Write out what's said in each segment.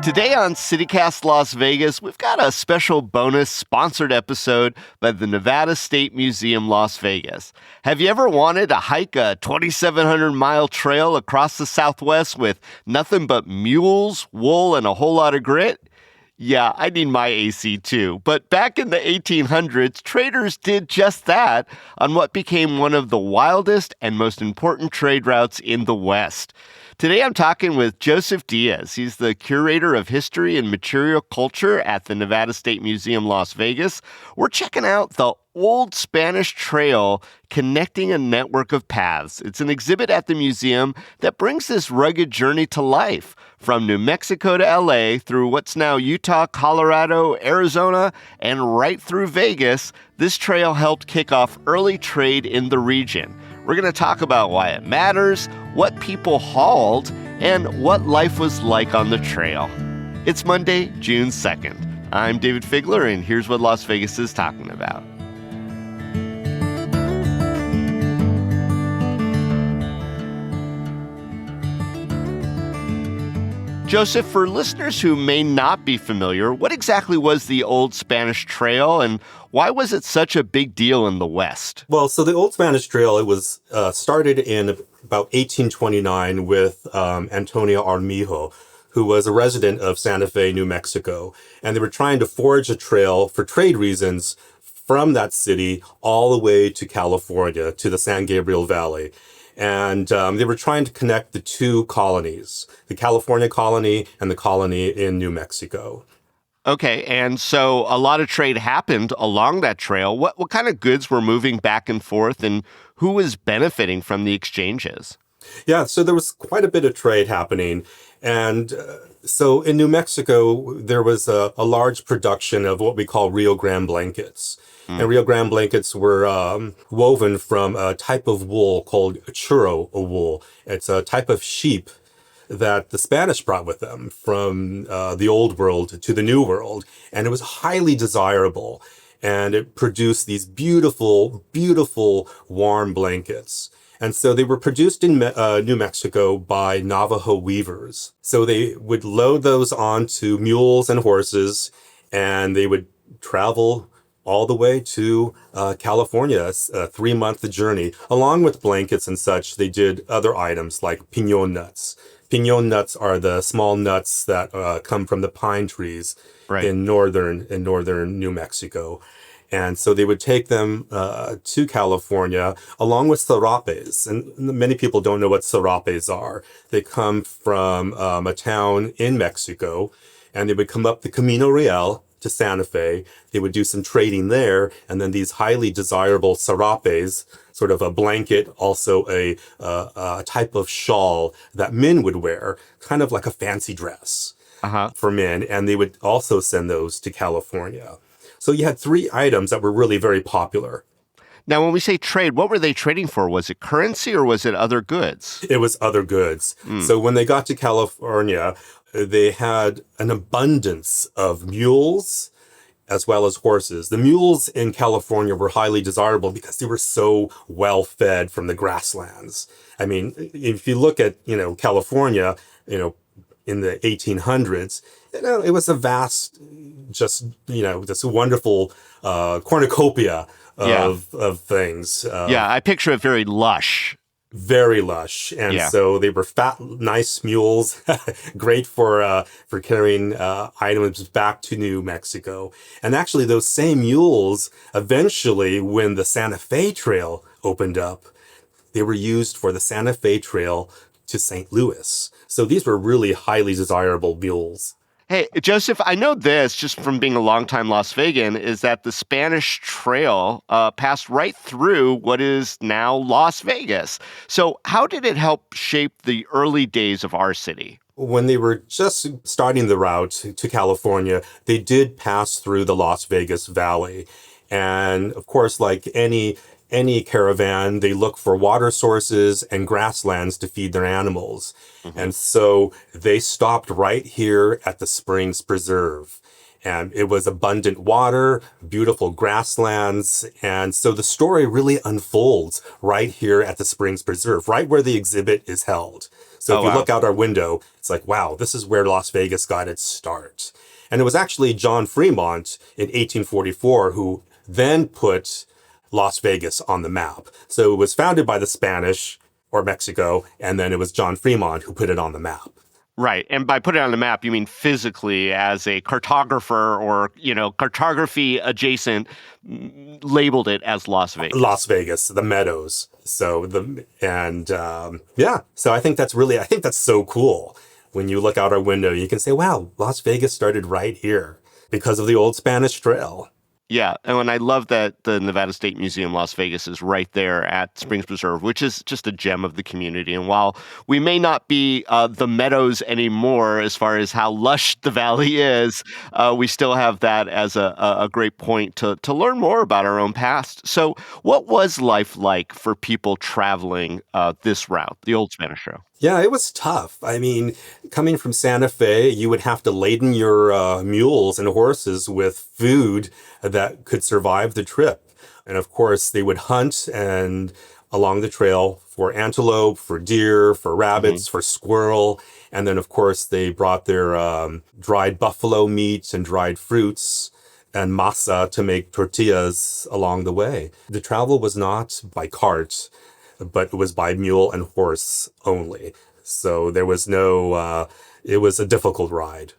Today on CityCast Las Vegas, we've got a special bonus sponsored episode by the Nevada State Museum Las Vegas. Have you ever wanted to hike a 2,700-mile trail across the Southwest with nothing but mules, wool, and a whole lot of grit? Yeah, I need my AC too. But back in the 1800s, traders did just that on what became one of the wildest and most important trade routes in the West. Today I'm talking with Joseph Diaz. He's the curator of history and material culture at the Nevada State Museum, Las Vegas. We're checking out the Old Spanish Trail, connecting a network of paths. It's an exhibit at the museum that brings this rugged journey to life. From New Mexico to LA, through what's now Utah, Colorado, Arizona, and right through Vegas, this trail helped kick off early trade in the region. We're going to talk about why it matters, what people hauled, and what life was like on the trail. It's Monday, June 2nd. I'm David Figler, and here's what Las Vegas is talking about. Joseph, for listeners who may not be familiar, what exactly was the Old Spanish Trail and why was it such a big deal in the West? Well, so the Old Spanish Trail, it was started in about 1829 with Antonio Armijo, who was a resident of Santa Fe, New Mexico. And they were trying to forge a trail for trade reasons from that city all the way to California, to the San Gabriel Valley. And they were trying to connect the two colonies, the California colony and the colony in New Mexico. Okay, and so a lot of trade happened along that trail. What kind of goods were moving back and forth, and who was benefiting from the exchanges? Yeah, so there was quite a bit of trade happening. And so in New Mexico, there was a large production of what we call Rio Grande blankets. And Rio Grande blankets were woven from a type of wool called churro wool. It's a type of sheep that the Spanish brought with them from the old world to the new world. And it was highly desirable. And it produced these beautiful, beautiful warm blankets. And so they were produced in New Mexico by Navajo weavers. So they would load those onto mules and horses, and they would travel all the way to California, a 3-month journey. Along with blankets and such, they did other items like piñon nuts. Piñon nuts are the small nuts that come from the pine trees in northern New Mexico. And so they would take them to California along with serapes. And many people don't know what serapes are. They come from a town in Mexico, and they would come up the Camino Real to Santa Fe. They would do some trading there. And then these highly desirable serapes, sort of a blanket, also a type of shawl that men would wear, kind of like a fancy dress for men. And they would also send those to California. So you had 3 items that were really very popular. Now, when we say trade, what were they trading for? Was it currency or was it other goods? It was other goods. So when they got to California, they had an abundance of mules as well as horses. The mules in California were highly desirable because they were so well fed from the grasslands. I mean, if you look at, California, in the 1800s, it was a vast, this wonderful cornucopia of things. I picture it very lush. Very lush. And so they were fat, nice mules, great for carrying items back to New Mexico. And actually, those same mules, eventually, when the Santa Fe Trail opened up, they were used for the Santa Fe Trail to St. Louis. So these were really highly desirable mules. Hey, Joseph, I know this just from being a longtime Las Vegan, is that the Spanish Trail passed right through what is now Las Vegas. So how did it help shape the early days of our city? When they were just starting the route to California, they did pass through the Las Vegas Valley. And of course, like any caravan, they look for water sources and grasslands to feed their animals. And so they stopped right here at the Springs Preserve. And it was abundant water, beautiful grasslands. And so the story really unfolds right here at the Springs Preserve, right where the exhibit is held. So Oh, if you wow. look out our window, it's like, wow, this is where Las Vegas got its start. And it was actually John Fremont in 1844 who then put Las Vegas on the map. So it was founded by the Spanish or Mexico, and then it was John Fremont who put it on the map. Right. And by putting it on the map, you mean physically as a cartographer or, cartography adjacent, labeled it as Las Vegas. Las Vegas, the meadows. So yeah. So I think that's so cool. When you look out our window, you can say, "Wow, Las Vegas started right here because of the old Spanish Trail." Yeah, and I love that the Nevada State Museum Las Vegas is right there at Springs Preserve, which is just a gem of the community. And while we may not be the Meadows anymore as far as how lush the valley is, we still have that as a great point to learn more about our own past. So, what was life like for people traveling this route, the Old Spanish Trail? Yeah, it was tough. I mean, coming from Santa Fe, you would have to laden your mules and horses with food that could survive the trip. And of course, they would hunt and along the trail for antelope, for deer, for Hmm. rabbits, for squirrel. And then, of course, they brought their dried buffalo meat and dried fruits and masa to make tortillas along the way. The travel was not by cart, but it was by mule and horse only. So there was it was a difficult ride.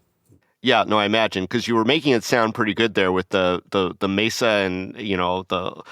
Yeah, no, I imagine because you were making it sound pretty good there with the mesa and the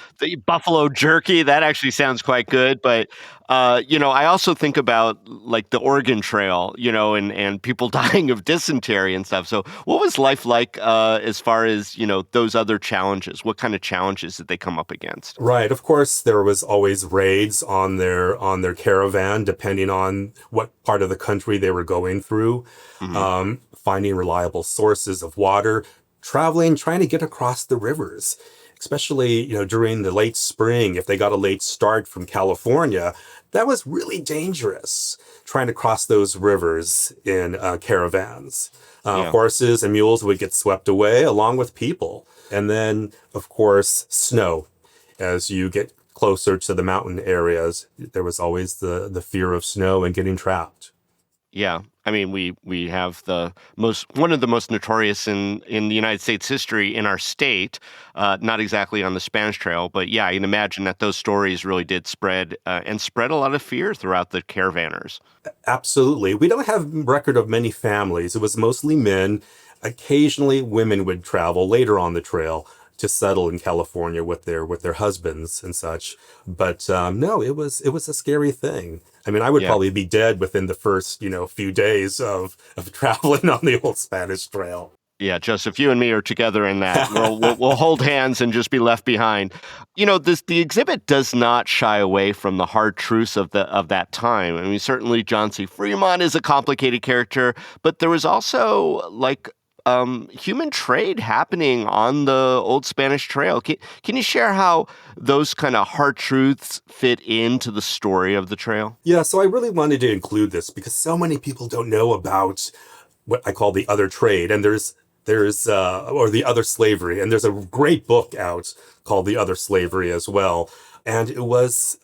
buffalo jerky. That actually sounds quite good. But I also think about like the Oregon Trail, and people dying of dysentery and stuff. So, what was life like as far as those other challenges? What kind of challenges did they come up against? Right. Of course, there was always raids on their caravan, depending on what part of the country they were going through. Hmm. Finding reliable sources of water, traveling, trying to get across the rivers, especially during the late spring. If they got a late start from California, that was really dangerous. Trying to cross those rivers in caravans. Yeah. Horses and mules would get swept away along with people. And then, of course, snow. As you get closer to the mountain areas, there was always the fear of snow and getting trapped. Yeah. I mean, we have one of the most notorious in the United States history in our state, not exactly on the Spanish Trail, but yeah, I can imagine that those stories really did spread and spread a lot of fear throughout the caravanners. Absolutely. We don't have record of many families. It was mostly men. Occasionally women would travel later on the trail to settle in California with their husbands and such. But no, it was a scary thing. I mean, I would Yeah. probably be dead within the first, few days of traveling on the old Spanish Trail. Yeah, Joseph, you and me are together in that. We'll hold hands and just be left behind. The exhibit does not shy away from the hard truths of that time. I mean, certainly John C. Fremont is a complicated character, but there was also like human trade happening on the old Spanish Trail. Can you share how those kind of hard truths fit into the story of the trail? Yeah, so I really wanted to include this because so many people don't know about what I call the other trade, and there's or the other slavery, and there's a great book out called The Other Slavery as well. And it was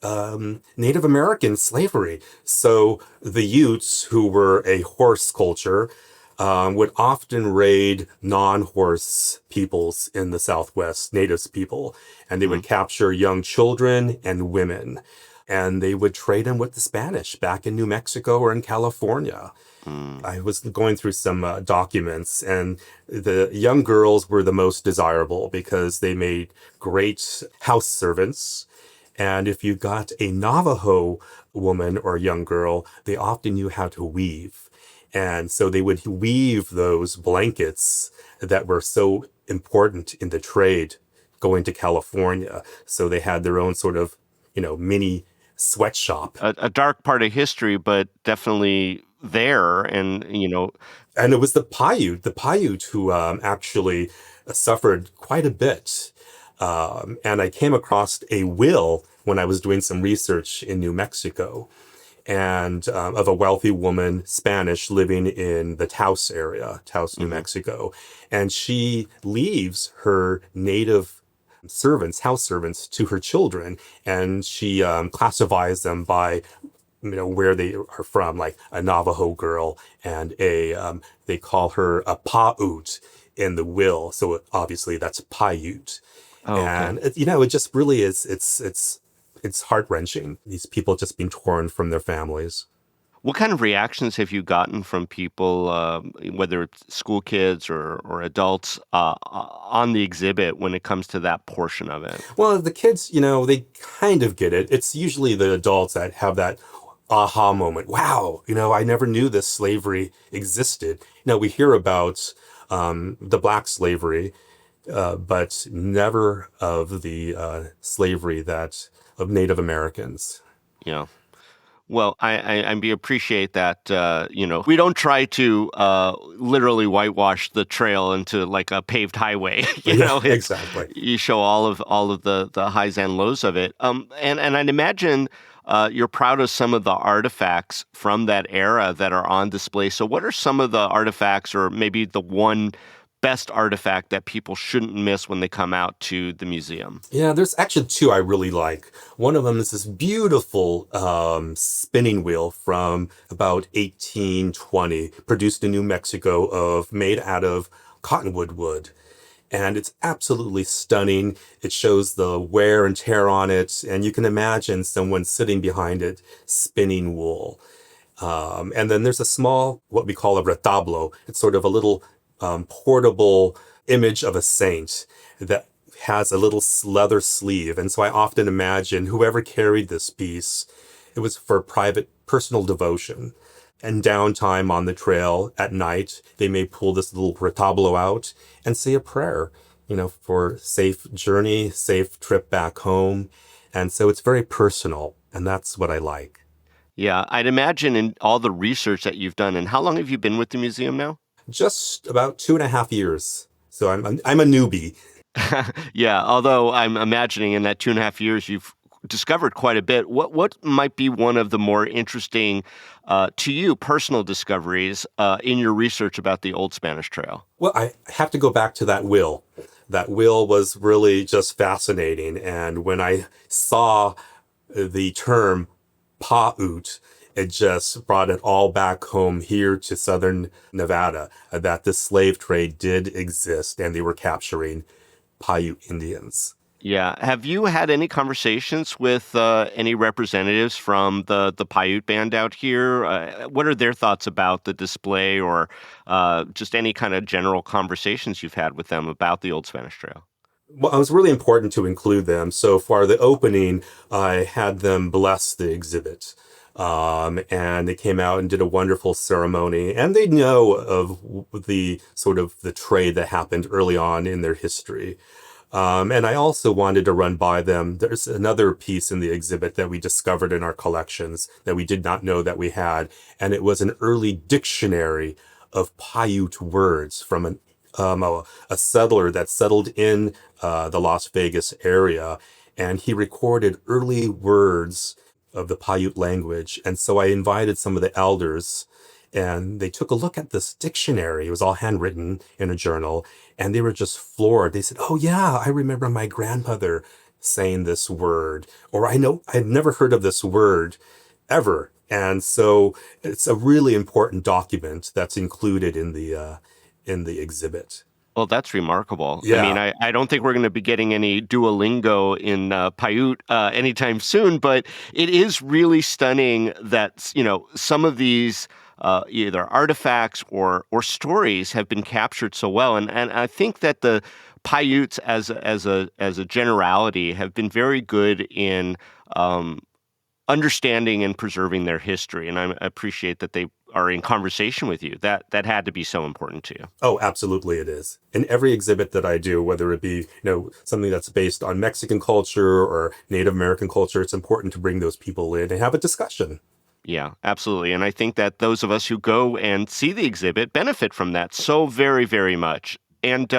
Native American slavery. So the Utes, who were a horse culture, would often raid non-horse peoples in the Southwest, natives people, and they Hmm. would capture young children and women, and they would trade them with the Spanish back in New Mexico or in California. Mm. I was going through some documents, and the young girls were the most desirable because they made great house servants. And if you got a Navajo woman or young girl, they often knew how to weave. And so they would weave those blankets that were so important in the trade going to California. So they had their own sort of, mini sweatshop. A dark part of history, but definitely there. And, And it was the Paiute who actually suffered quite a bit. And I came across a will when I was doing some research in New Mexico. and of a wealthy woman, Spanish, living in the Taos area, Taos, New Hmm. Mexico. And she leaves her native servants, house servants, to her children, and she classifies them by where they are from, like a Navajo girl and a they call her a Paiute in the will, so obviously that's Paiute. Oh, okay. And it just really is. It's heart wrenching. These people just being torn from their families. What kind of reactions have you gotten from people, whether it's school kids or adults, on the exhibit when it comes to that portion of it? Well, the kids, they kind of get it. It's usually the adults that have that aha moment. Wow, I never knew this slavery existed. We hear about the black slavery, but never of the slavery that of Native Americans. Yeah. Well, we appreciate that. We don't try to literally whitewash the trail into like a paved highway. Yeah, It's exactly. you show all of the highs and lows of it. And I'd imagine you're proud of some of the artifacts from that era that are on display. So, what are some of the artifacts, or maybe the one best artifact that people shouldn't miss when they come out to the museum? Yeah, there's actually two I really like. One of them is this beautiful spinning wheel from about 1820, produced in New Mexico, of made out of cottonwood wood. And it's absolutely stunning. It shows the wear and tear on it, and you can imagine someone sitting behind it spinning wool. And then there's a small, what we call a retablo. It's sort of a little portable image of a saint that has a little leather sleeve. And so I often imagine whoever carried this piece, it was for private, personal devotion. And downtime on the trail at night, they may pull this little retablo out and say a prayer, for safe journey, safe trip back home. And so it's very personal. And that's what I like. Yeah, I'd imagine in all the research that you've done, and how long have you been with the museum now? Just about 2.5 years. So I'm a newbie. Yeah, although I'm imagining in that 2.5 years you've discovered quite a bit. What might be one of the more interesting to you personal discoveries in your research about the Old Spanish Trail? Well, I have to go back to that will. That will was really just fascinating. And when I saw the term Paiute, it just brought it all back home here to southern Nevada, that the slave trade did exist and they were capturing Paiute Indians. Yeah. Have you had any conversations with any representatives from the Paiute band out here? What are their thoughts about the display, or just any kind of general conversations you've had with them about the Old Spanish Trail? Well, it was really important to include them. So for the opening, I had them bless the exhibit. And they came out and did a wonderful ceremony. And they know of the sort of the trade that happened early on in their history. And I also wanted to run by them. There's another piece in the exhibit that we discovered in our collections that we did not know that we had. And it was an early dictionary of Paiute words from a settler that settled in the Las Vegas area. And he recorded early words of the Paiute language. And so I invited some of the elders, and they took a look at this dictionary. It was all handwritten in a journal, and they were just floored. They said, "Oh, yeah, I remember my grandmother saying this word," or "I know I've never heard of this word ever." And so it's a really important document that's included in the exhibit. Well, that's remarkable. I mean, Yeah. I don't think we're going to be getting any Duolingo in Paiute anytime soon, but it is really stunning that, some of these either artifacts or stories have been captured so well. And I think that the Paiutes as a generality have been very good in um, understanding and preserving their history. And I appreciate that they are in conversation with you. That had to be so important to you. Oh, absolutely it is. In every exhibit that I do, whether it be, something that's based on Mexican culture or Native American culture, it's important to bring those people in and have a discussion. Yeah, absolutely. And I think that those of us who go and see the exhibit benefit from that so very, very much. And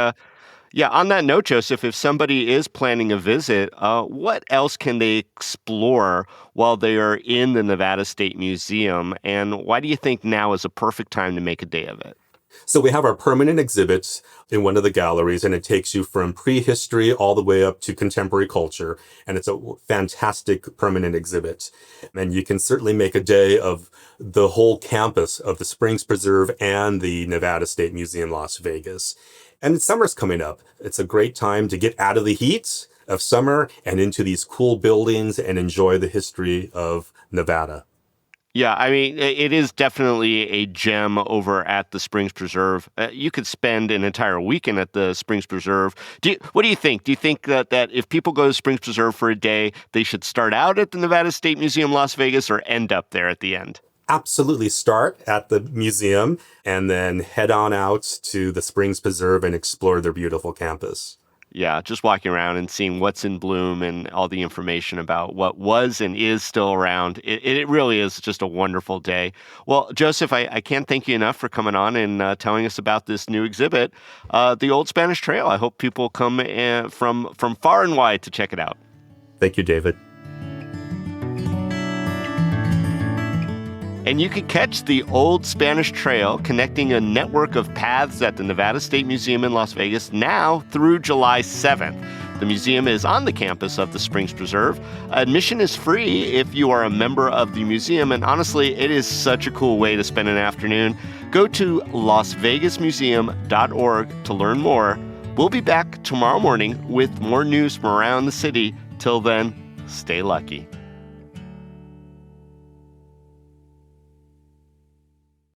Yeah, on that note, Joseph, if somebody is planning a visit, what else can they explore while they are in the Nevada State Museum? And why do you think now is a perfect time to make a day of it? So we have our permanent exhibits in one of the galleries, and it takes you from prehistory all the way up to contemporary culture. And it's a fantastic permanent exhibit. And you can certainly make a day of the whole campus of the Springs Preserve and the Nevada State Museum, Las Vegas. And summer's coming up. It's a great time to get out of the heat of summer and into these cool buildings and enjoy the history of Nevada. Yeah, I mean, it is definitely a gem over at the Springs Preserve. You could spend an entire weekend at the Springs Preserve. What do you think? Do you think that if people go to Springs Preserve for a day, they should start out at the Nevada State Museum, Las Vegas, or end up there at the end? Absolutely start at the museum and then head on out to the Springs Preserve and explore their beautiful campus. Yeah, just walking around and seeing what's in bloom and all the information about what was and is still around. It really is just a wonderful day. Well, Joseph, I can't thank you enough for coming on and telling us about this new exhibit, the Old Spanish Trail. I hope people come from far and wide to check it out. Thank you, David. And you can catch the Old Spanish Trail, connecting a network of paths at the Nevada State Museum in Las Vegas now through July 7th. The museum is on the campus of the Springs Preserve. Admission is free if you are a member of the museum, and honestly, it is such a cool way to spend an afternoon. Go to lasvegasmuseum.org to learn more. We'll be back tomorrow morning with more news from around the city. Till then, stay lucky.